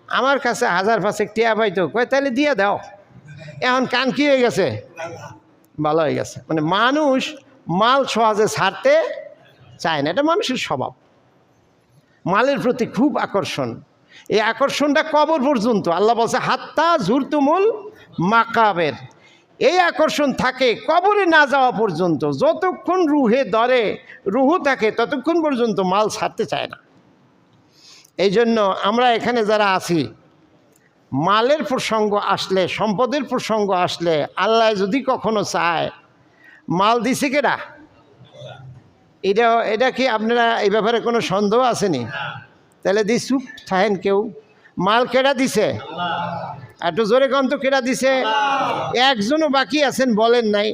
আমার কাছে 1000 টিয়া পাইতো, কয় তাহলে দিয়ে দাও। এখন কান কি হয়ে গেছে, ভালো হয়ে গেছে। মানে মানুষ মাল সহজে ছাড়তে চায় না, এটা মানুষের স্বভাব। মালের প্রতি খুব আকর্ষণ। এই আকর্ষণটা কবর পর্যন্ত। আল্লাহ বলছে হাত্তা জুরতুমুল মাকাবের, এই আকর্ষণ থাকে কবরে না যাওয়া পর্যন্ত। যতক্ষণ রুহে ধরে, রুহু থাকে, ততক্ষণ পর্যন্ত মাল ছাড়তে চায় না। এই জন্য আমরা এখানে যারা আছি, মালের প্রসঙ্গ আসলে, সম্পদের প্রসঙ্গ আসলে, আল্লাহ যদি কখনো চায়, মাল দিছে কেডা? এটা কি আপনারা এই ব্যাপারে কোনো সন্দেহ আসেনি? তাহলে দি চুপ থাকেন কেউ। মাল কেডা দিছে? একটু জোরে কন তো, কেডা দিছে? একজনও বাকি আছেন বলেন নাই,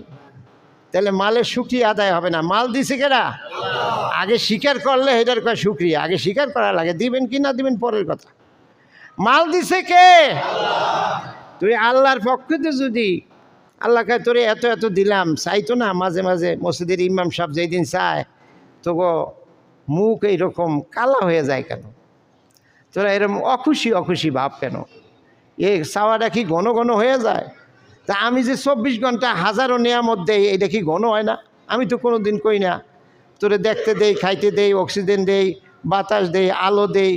তাহলে মালের শুকরিয়া আদায় হবে না। মাল দিছে কেডা? আগে স্বীকার করলে এটার কয় শুকরিয়া, আগে স্বীকার করা লাগে। দিবেন কি না দিবেন পরের কথা। মাল দিছে কে? তুই আল্লাহর পক্ষে যদি আল্লাহকে তোরে এত এত দিলাম, চাইতো না? মাঝে মাঝে মসজিদের ইমাম সাহেব যেই দিন চায়, তবু মুখ এইরকম কালা হয়ে যায় কেন? তোরা এরকম অখুশি অখুশি ভাব কেন? এই চাওয়াটা কি ঘন ঘন হয়ে যায়? তা আমি যে 24 ঘন্টা হাজারো নিয়ামত দেই, এটা কি ঘন হয় না? আমি তো কোনো দিন কই না তোরে দেখতে দেই, খাইতে দেই, অক্সিজেন দেই, বাতাস দেই, আলো দেই,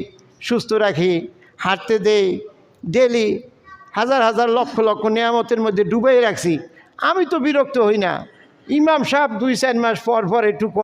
সুস্থ রাখি, হাঁটতে দেই, ডেলি হাজার হাজার লক্ষ লক্ষ নিয়ামতের মধ্যে ডুবাই রাখছি। আমি তো বিরক্ত হই না। ইমাম সাহেব 2-4 মাস পর পর একটু